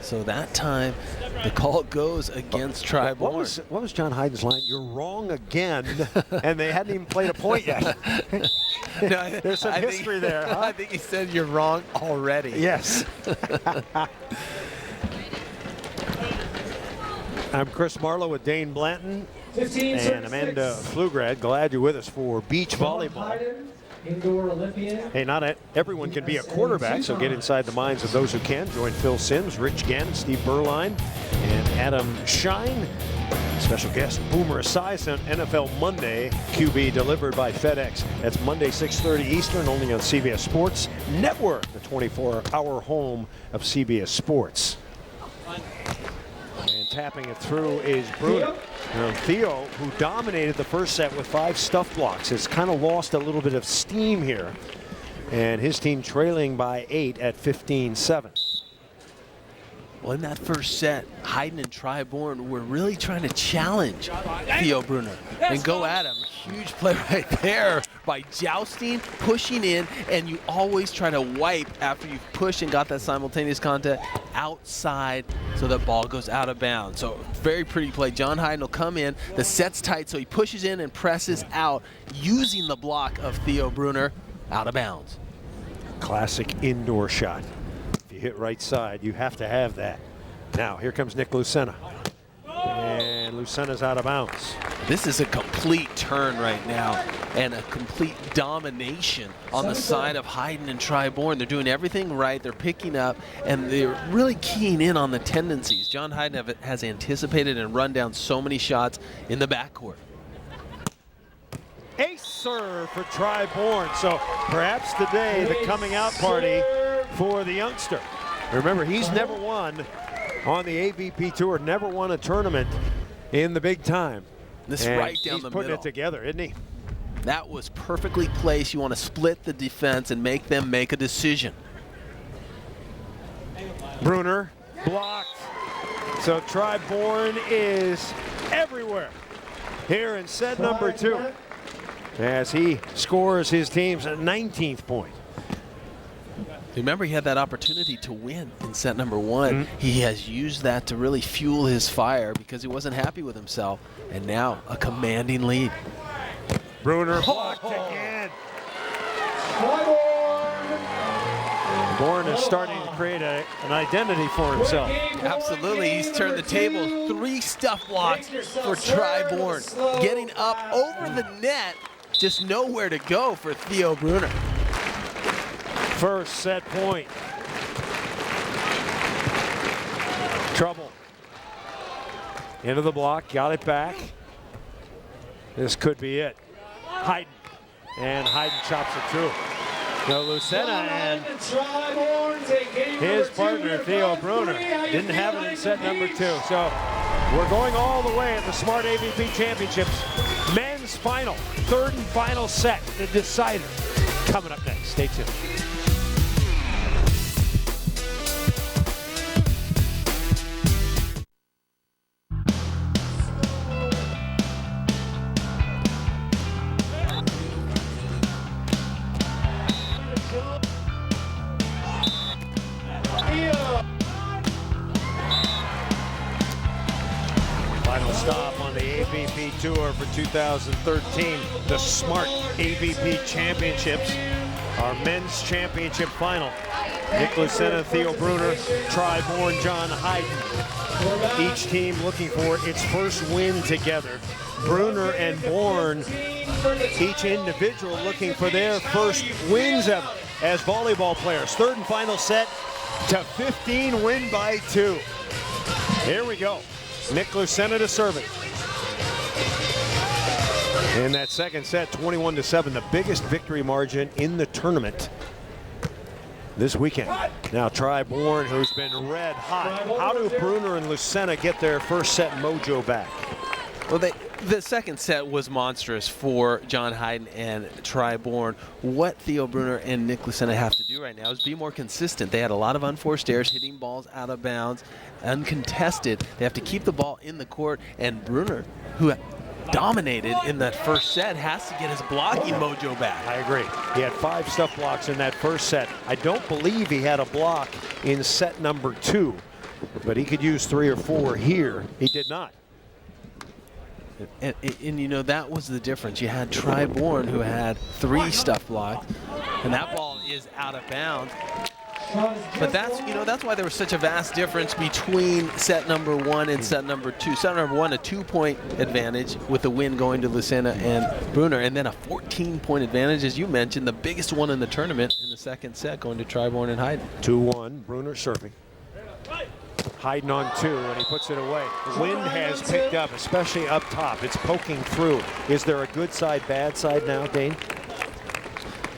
[SPEAKER 2] So that time, the call goes against Tri-Bourne.
[SPEAKER 1] What was John Hyden's line? You're wrong again. And they hadn't even played a point yet.
[SPEAKER 2] No,
[SPEAKER 1] There's some history there, huh?
[SPEAKER 2] I think he said you're wrong already.
[SPEAKER 1] Yes. I'm Chris Marlowe with Dane Blanton and Amanda Pflugrad. Glad you're with us for beach volleyball.
[SPEAKER 3] Indoor Olympian.
[SPEAKER 1] Hey, not everyone can be a quarterback, so get inside the minds of those who can. Join Phil Sims, Rich Gannon, Steve Berline, and Adam Shine. Special guest Boomer Esiason, NFL Monday, QB delivered by FedEx. That's Monday, 6:30 Eastern, only on CBS Sports Network, the 24-hour home of CBS Sports. And tapping it through is Brunner. Theo, who dominated the first set with 5 stuff blocks, has kind of lost a little bit of steam here. And his team trailing by 8 at 15-7.
[SPEAKER 2] Well, in that first set, Hyden and Tri-Bourne were really trying to challenge Theo Brunner and go at him. Huge play right there by jousting, pushing in, and you always try to wipe after you've pushed and got that simultaneous contact outside so that ball goes out of bounds. So very pretty play. John Hyden will come in, the set's tight, so he pushes in and presses out using the block of Theo Brunner out of bounds.
[SPEAKER 1] Classic indoor shot. If you hit right side, you have to have that. Now, here comes Nick Lucena. And Lucena's out of bounds.
[SPEAKER 2] This is a complete turn right now and a complete domination on the side of Hyden and Tri-Bourne. They're doing everything right. They're picking up, and they're really keying in on the tendencies. John Hyden has anticipated and run down so many shots in the backcourt.
[SPEAKER 1] Ace serve for Tri-Bourne. So perhaps today the coming out party for the youngster. Remember, he's never won on the AVP Tour, never won a tournament in the big time.
[SPEAKER 2] This right down the middle.
[SPEAKER 1] He's putting it together, isn't he?
[SPEAKER 2] That was perfectly placed. You want to split the defense and make them make a decision.
[SPEAKER 1] Brunner blocked. So Tri-Bourne is everywhere here in set number 2 as he scores his team's 19th point.
[SPEAKER 2] Remember, he had that opportunity to win in set number 1. He has used that to really fuel his fire because he wasn't happy with himself. And now a commanding lead.
[SPEAKER 1] Brunner blocked again. Bourne is starting to create an identity for himself.
[SPEAKER 2] Absolutely, he's turned the table. 3 stuff blocks for Tri-Bourne. Getting up over the net, just nowhere to go for Theo Brunner.
[SPEAKER 1] First set point. Trouble. Into the block, got it back. This could be it. Hyden. And Hyden chops it through. So Lucena and his partner, Theo Brunner, didn't have it in set number 2. So we're going all the way at the Smart AVP Championships. Men's final, 3rd and final set, the decider. Coming up next. Stay tuned. Final stop on the AVP Tour for 2013, the Smart AVP Championships, our men's championship final. Nick Lucena, Theo Brunner, Tri-Bourne, John Hyden. Each team looking for its first win together Brunner and Bourne, each individual looking for their first wins ever as volleyball players. Third and final set to 15, win by 2. Here we go. Nick Lucena to serve it. In that second set, 21-7, the biggest victory margin in the tournament this weekend. Now try Bourne, who's been red hot. How do Brunner and Lucena get their first set mojo back?
[SPEAKER 2] Well, the second set was monstrous for John Hyden and Tri Bourne. What Theo Brunner and Nick Lucena have to do right now is be more consistent. They had a lot of unforced errors, hitting balls out of bounds, uncontested. They have to keep the ball in the court, and Brunner, who dominated in that first set, has to get his blocking mojo back.
[SPEAKER 1] I agree. He had 5 stuff blocks in that first set. I don't believe he had a block in set number 2, but he could use 3 or 4 here. He did not.
[SPEAKER 2] And you know, that was the difference. You had Tri Bourne, who had 3 stuff blocks, and that ball is out of bounds. But that's, you know, that's why there was such a vast difference between set number 1 and set number 2. Set number 1, a 2-point advantage with the win going to Lucena and Brunner, and then a 14-point advantage, as you mentioned, the biggest one in the tournament in the second set, going to Tri Bourne and Hyden.
[SPEAKER 1] 2-1, Brunner serving. Hyden on 2, and he puts it away. The wind has picked up, especially up top. It's poking through. Is there a good side, bad side now, Dane?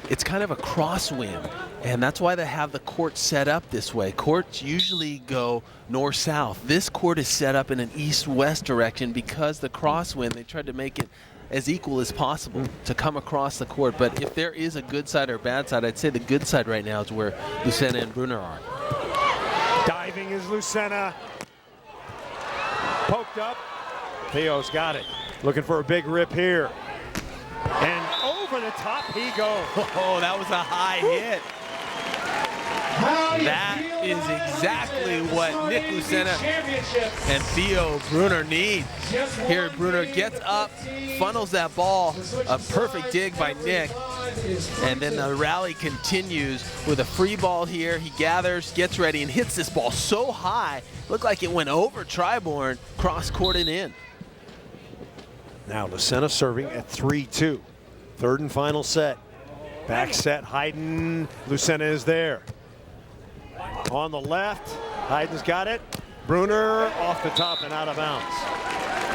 [SPEAKER 2] It's kind of a crosswind, and that's why they have the court set up this way. Courts usually go north-south. This court is set up in an east-west direction because the crosswind, they tried to make it as equal as possible to come across the court. But if there is a good side or bad side, I'd say the good side right now is where Lucena and Brunner are.
[SPEAKER 1] Diving is Lucena. Poked up. Theo's got it. Looking for a big rip here. And over the top he goes.
[SPEAKER 2] Oh, that was a high hit. That is exactly what Nick Lucena and Theo Brunner need. Here Brunner gets up, funnels that ball, a perfect dig by Nick, and then the rally continues with a free ball here. He gathers, gets ready, and hits this ball so high, looked like it went over Tri Bourne, cross court and in.
[SPEAKER 1] Now Lucena serving at 3-2. Third and final set. Back set, Hyden. Lucena is there. On the left, Hyden's got it. Brunner off the top and out of bounds.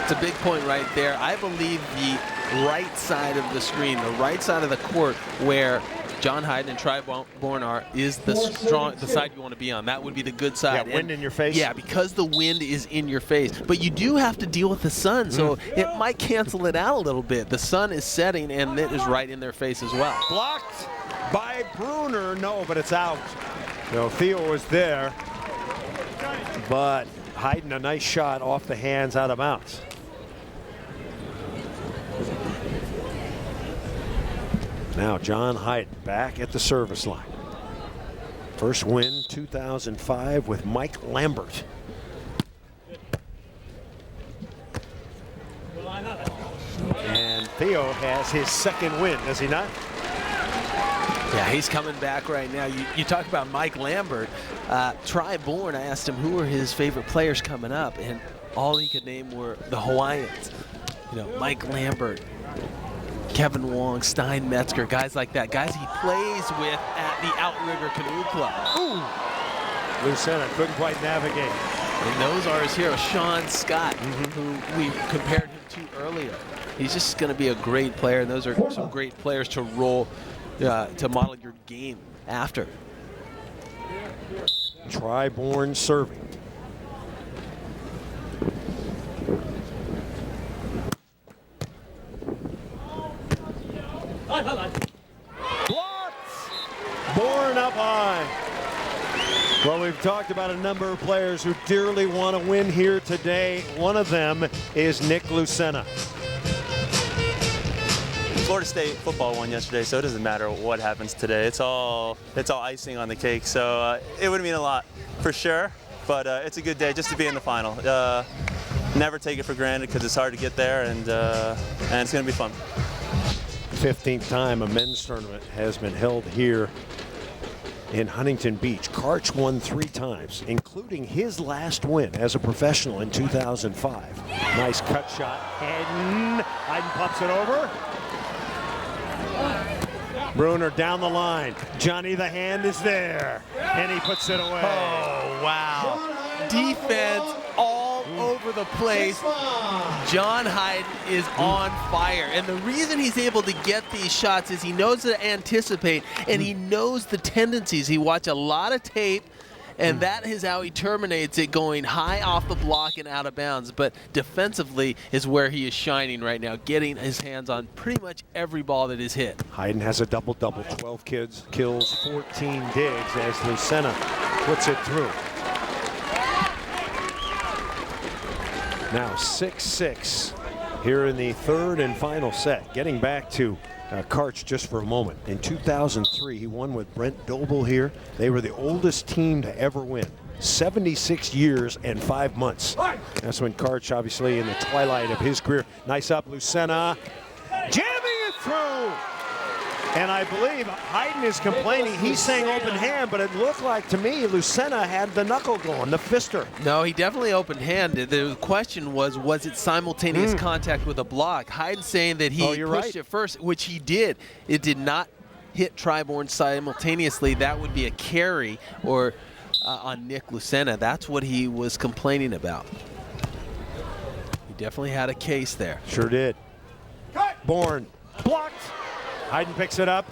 [SPEAKER 2] It's a big point right there. I believe the right side of the screen, the right side of the court where John Hyden and Tri Bourne are, is the side you want to be on. That would be the good side.
[SPEAKER 1] Yeah, wind in your face.
[SPEAKER 2] Yeah, because the wind is in your face. But you do have to deal with the sun, so it might cancel it out a little bit. The sun is setting, and it is right in their face as well.
[SPEAKER 1] Blocked by Brunner. No, but it's out. No, Theo was there, but Hyden, a nice shot off the hands, out of bounds. Now John Hyden back at the service line. First win 2005 with Mike Lambert. And Theo has his second win, does he not?
[SPEAKER 2] Yeah, he's coming back right now. You talk about Mike Lambert. Tri Bourne, I asked him who were his favorite players coming up, and all he could name were the Hawaiians. You know, Mike Lambert, Kevin Wong, Stein Metzger, guys like that. Guys he plays with at the Outrigger Canoe Club.
[SPEAKER 1] Ooh. Lucena couldn't quite navigate.
[SPEAKER 2] And those are his heroes. Sean Scott, who we compared him to earlier. He's just going to be a great player, and those are some great players to roll, to model your game after.
[SPEAKER 1] Tri Bourne serving. Blocked! Bourne up high. Well, we've talked about a number of players who dearly want to win here today. One of them is Nick Lucena.
[SPEAKER 11] Florida State football won yesterday, so it doesn't matter what happens today. It's all icing on the cake. So it would mean a lot for sure. But it's a good day just to be in the final. Never take it for granted because it's hard to get there, and it's going to be fun.
[SPEAKER 1] 15th time a men's tournament has been held here in Huntington Beach. Karch won 3 times, including his last win as a professional in 2005. Nice cut shot. Hyden pumps it over. Brunner down the line. Johnny the hand is there, and he puts it away.
[SPEAKER 2] Oh, wow. Defense all over the place. John Hyden is on fire. And the reason he's able to get these shots is he knows to anticipate, and he knows the tendencies. He watched a lot of tape, and that is how he terminates it, going high off the block and out of bounds. But defensively is where he is shining right now, getting his hands on pretty much every ball that is hit.
[SPEAKER 1] Hyden has a double-double, 12 kills, 14 digs as Lucena puts it through. Now 6-6 here in the 3rd and final set. Getting back to Karch just for a moment. In 2003, he won with Brent Doble here. They were the oldest team to ever win. 76 years and 5 months. That's when Karch, obviously in the twilight of his career. Nice up, Lucena. Jamming it through. And I believe Hyden is complaining. He's saying open hand, but it looked like to me Lucena had the knuckle going, the fister.
[SPEAKER 2] No, he definitely open-handed. The question was it simultaneous contact with a block? Hyden saying that he pushed it first, which he did. It did not hit Bourne simultaneously. That would be a carry or on Nick Lucena. That's what he was complaining about. He definitely had a case there.
[SPEAKER 1] Sure did. Bourne blocked. Hyden picks it up,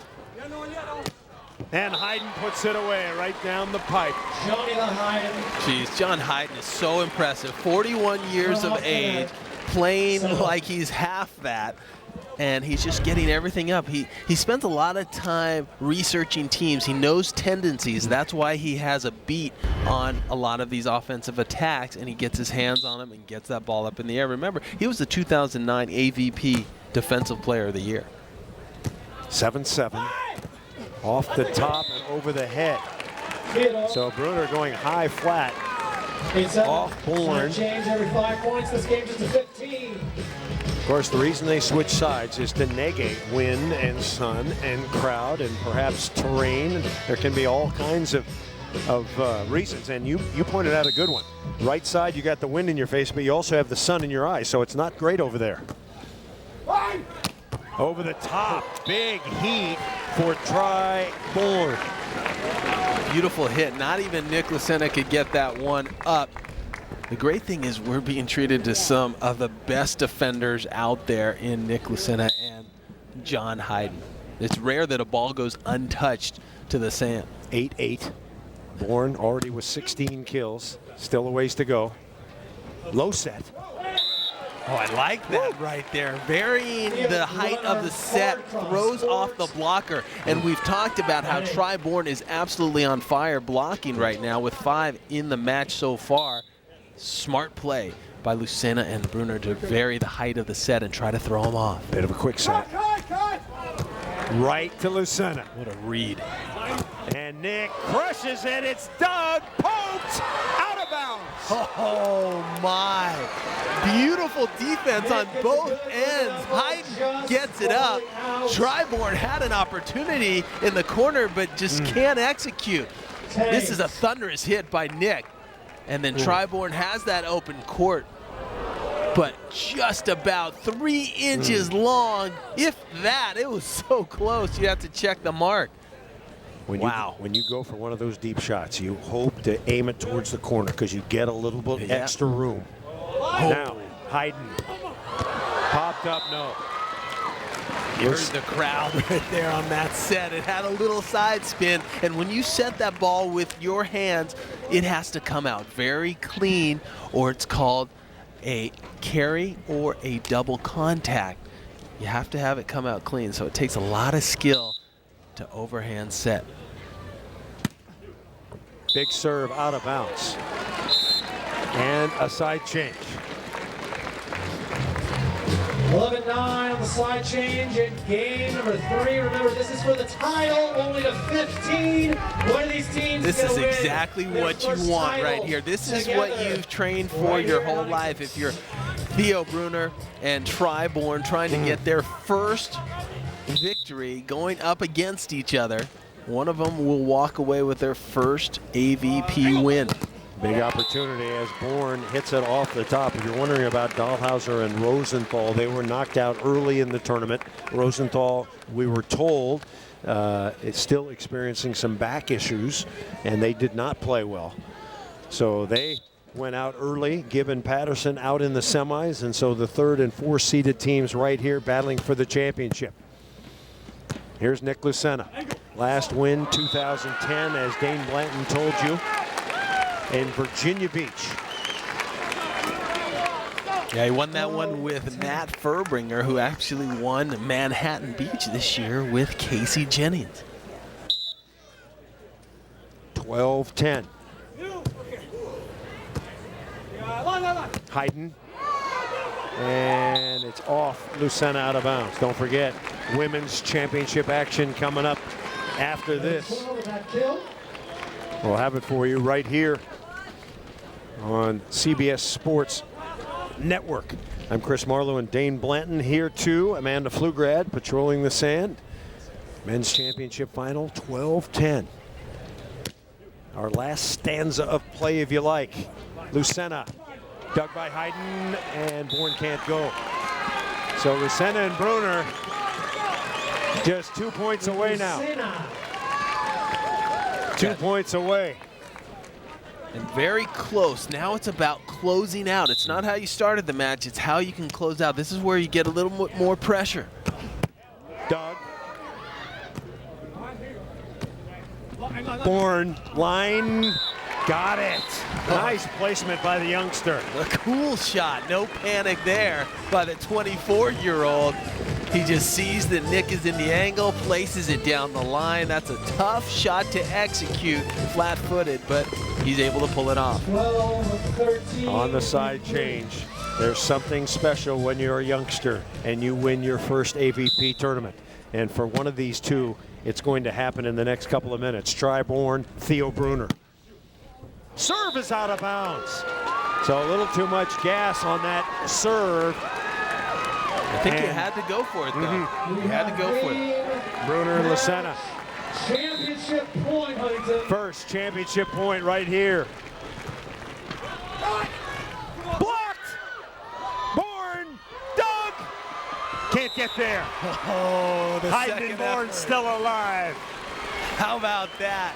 [SPEAKER 1] and Hyden puts it away right down the pipe.
[SPEAKER 3] Johnny the Hyden.
[SPEAKER 2] Jeez, John Hyden is so impressive. 41 years of age, playing like he's half that, and he's just getting everything up. He spends a lot of time researching teams. He knows tendencies. That's why he has a beat on a lot of these offensive attacks, and he gets his hands on them and gets that ball up in the air. Remember, he was the 2009 AVP Defensive Player of the Year.
[SPEAKER 1] 7-7 off the top and over the head. So Brunner going high flat off Bourne.
[SPEAKER 3] Change every 5 points. This game just a 15.
[SPEAKER 1] Of course, the reason they switch sides is to negate wind and sun and crowd and perhaps terrain. There can be all kinds of reasons, and you pointed out a good one. Right side, you got the wind in your face, but you also have the sun in your eyes, so it's not great over there. Over the top, big heat for Bourne.
[SPEAKER 2] Beautiful hit. Not even Nick Lucena could get that one up. The great thing is we're being treated to some of the best defenders out there in Nick Lucena and John Hyden. It's rare that a ball goes untouched to the sand.
[SPEAKER 1] 8-8. Bourne already with 16 kills. Still a ways to go. Low set.
[SPEAKER 2] Oh, I like that right there. Varying the height of the set, throws off the blocker. And we've talked about how Bourne is absolutely on fire blocking right now with 5 in the match so far. Smart play by Lucena and Brunner to vary the height of the set and try to throw him off.
[SPEAKER 1] Bit of a quick set. Right to Lucena.
[SPEAKER 2] What a read.
[SPEAKER 1] And Nick crushes it. It's dug, poked, out of bounds.
[SPEAKER 2] Oh my. Beautiful defense on both ends. Hyden gets it up. Bourne had an opportunity in the corner, but just can't execute. This is a thunderous hit by Nick. And then Bourne has that open court, but just about 3 inches long. If that, it was so close. You have to check the mark.
[SPEAKER 1] When you go for one of those deep shots, you hope to aim it towards the corner because you get a little bit extra room. Now, Hyden popped up, no.
[SPEAKER 2] You heard the crowd right there on that set. It had a little side spin, and when you set that ball with your hands, it has to come out very clean, or it's called a carry or a double contact. You have to have it come out clean, so it takes a lot of skill to overhand set.
[SPEAKER 1] Big serve out of bounds. And a side change.
[SPEAKER 3] 11-9 on the side change in game number 3. Remember, this is for the title, only to 15. One of these teams
[SPEAKER 2] This is
[SPEAKER 3] win
[SPEAKER 2] exactly what you want right here. This is what you've trained for your whole life. If you're Theo Brunner and Bourne trying to get their first victory going up against each other, one of them will walk away with their first AVP win.
[SPEAKER 1] Big opportunity as Bourne hits it off the top. If you're wondering about Dahlhauser and Rosenthal, they were knocked out early in the tournament. Rosenthal, we were told, is still experiencing some back issues, and they did not play well. So they went out early, Gibbon Patterson out in the semis, and so the 3rd and 4th seeded teams right here battling for the championship. Here's Nick Lucena. Last win 2010, as Dane Blanton told you, in Virginia Beach.
[SPEAKER 2] Yeah, he won that one with Matt Furbringer, who actually won Manhattan Beach this year with Casey Jennings.
[SPEAKER 1] 12-10. Hyden. And it's off. Lucena out of bounds. Don't forget, women's championship action coming up after this. We'll have it for you right here on CBS Sports Network. I'm Chris Marlowe and Dane Blanton here too. Amanda Pflugrad patrolling the sand. Men's championship final, 12-10. Our last stanza of play, if you like. Lucena, dug by Hyden, and Bourne can't go. So Lucena and Brunner just 2 points away now. 2 points away.
[SPEAKER 2] And very close. Now it's about closing out. It's not how you started the match, it's how you can close out. This is where you get a little more pressure.
[SPEAKER 1] Doug. Bourne, line, got it. Nice placement by the youngster.
[SPEAKER 2] A cool shot, no panic there by the 24-year-old. He just sees that Nick is in the angle, places it down the line. That's a tough shot to execute, flat-footed, but he's able to pull it off.
[SPEAKER 3] 12-13.
[SPEAKER 1] On the side change, there's something special when you're a youngster and you win your first AVP tournament. And for one of these two, it's going to happen in the next couple of minutes. Try Bourne, Theo Brunner. Serve is out of bounds. So a little too much gas on that serve.
[SPEAKER 2] I think you had to go for it, though. You had to go for it.
[SPEAKER 1] Brunner and Lucena.
[SPEAKER 3] Championship point, Huntington.
[SPEAKER 1] First championship point right here. Blocked! Bourne! Doug! Can't get there.
[SPEAKER 2] Oh, the
[SPEAKER 1] Hyden
[SPEAKER 2] second
[SPEAKER 1] and Bourne
[SPEAKER 2] effort.
[SPEAKER 1] still alive.
[SPEAKER 2] How about that?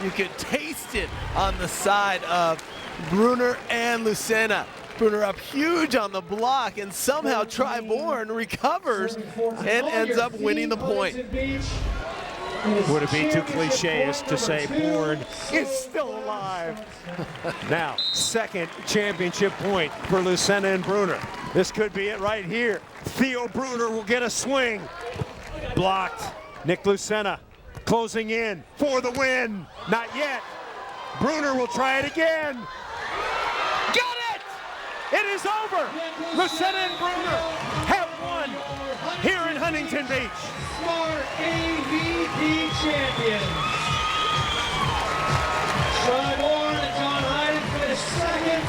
[SPEAKER 2] You could taste it on the side of Brunner and Lucena. Brunner up huge on the block, and somehow Bourne recovers and ends up winning the point.
[SPEAKER 1] Would it be too cliche as to say Bourne is still alive? Now, second championship point for Lucena and Brunner. This could be it right here. Theo Brunner will get a swing. Blocked. Nick Lucena closing in for the win. Not yet. Brunner will try it again. Got it! It is over. Lucena and Brunner have won here in Huntington Beach.
[SPEAKER 3] Smart AVP champions. Bourne and John Hyden finished second.